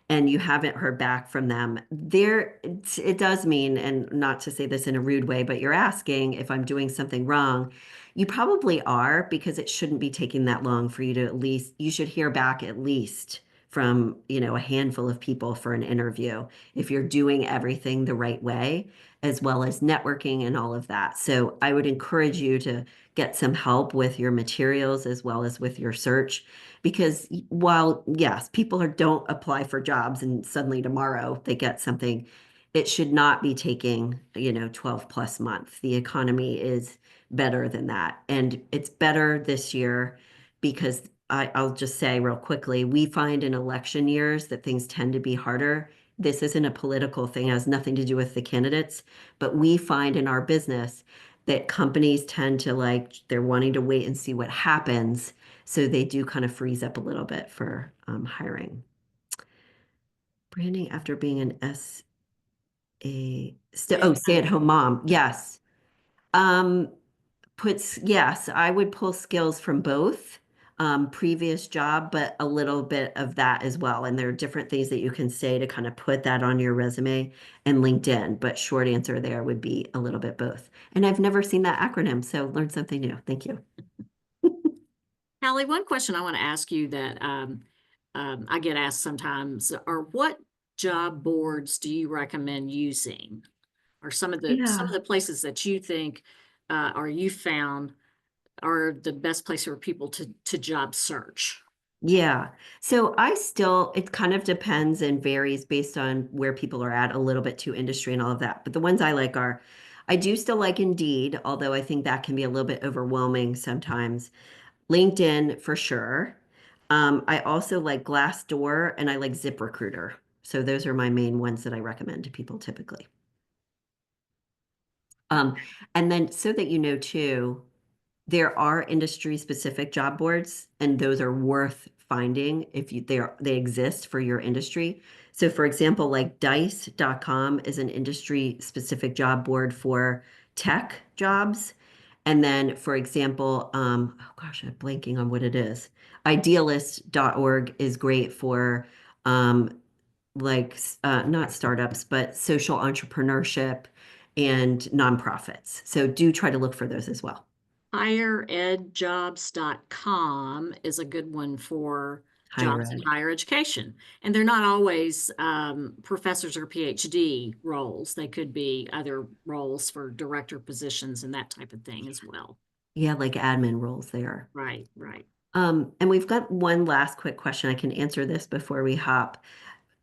and you haven't heard back from them. It does mean, and not to say this in a rude way, but you're asking if I'm doing something wrong. You probably are because it shouldn't be taking that long for you to at least, you should hear back at least from, a handful of people for an interview if you're doing everything the right way, as well as networking and all of that. So I would encourage you to get some help with your materials as well as with your search. Because while, yes, don't apply for jobs and suddenly tomorrow they get something, it should not be taking, 12 plus months. The economy is better than that. And it's better this year because I'll just say real quickly, we find in election years that things tend to be harder. This isn't a political thing, it has nothing to do with the candidates, but we find in our business that companies tend to they're wanting to wait and see what happens. So they do kind of freeze up a little bit for hiring. Branding after being an stay-at-home mom. Yes. Um, yes, I would pull skills from both previous job, but a little bit of that as well. And there are different things that you can say to kind of put that on your resume and LinkedIn. But short answer there would be a little bit both. And I've never seen that acronym, so learn something new. Thank you. Hallie, one question I want to ask you that I get asked sometimes are what job boards do you recommend using? Or some of Yeah. the places that you think or you found are the best place for people to job search? Yeah. It kind of depends and varies based on where people are at a little bit to industry and all of that. But the ones I like I do still like Indeed, although I think that can be a little bit overwhelming sometimes. LinkedIn for sure. I also like Glassdoor and I like ZipRecruiter. So those are my main ones that I recommend to people typically. Um, and then so that you know too, there are industry specific job boards, and those are worth finding if they exist for your industry. So for example, like dice.com is an industry specific job board for tech jobs. And then for example, oh gosh, I'm blanking on what it is. Idealist.org is great for um, not startups, but social entrepreneurship and nonprofits. So do try to look for those as well. Higheredjobs.com is a good one for Higher jobs in ed. higher education. And they're not always professors or PhD roles. They could be other roles for director positions and that type of thing as well. Yeah, like admin roles there. Right, right. And we've got one last quick question. I can answer this before we hop.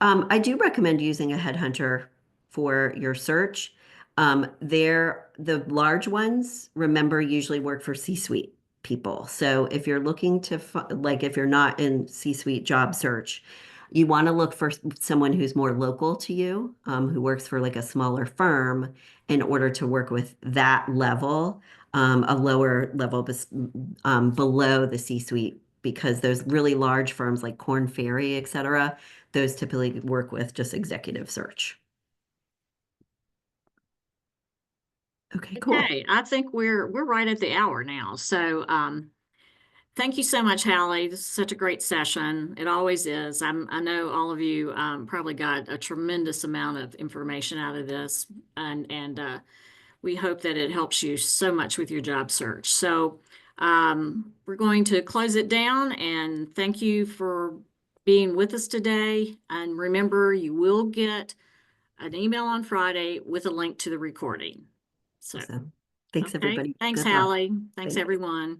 I do recommend using a headhunter for your search. The large ones, remember, usually work for C-suite people. So if you're looking to, if you're not in C-suite job search, you want to look for someone who's more local to you, who works for like a smaller firm in order to work with that level, a lower level below the C-suite, because those really large firms like Korn Ferry, et cetera, those typically work with just executive search. Okay, cool. Okay, I think we're right at the hour now. So thank you so much, Hallie. This is such a great session. It always is. I know all of you probably got a tremendous amount of information out of this, and we hope that it helps you so much with your job search. So we're going to close it down, and thank you for being with us today. And remember, you will get an email on Friday with a link to the recording. So, Awesome. Thanks, okay. everybody. Thanks, Good luck. Hallie. Thanks, Thanks. everyone.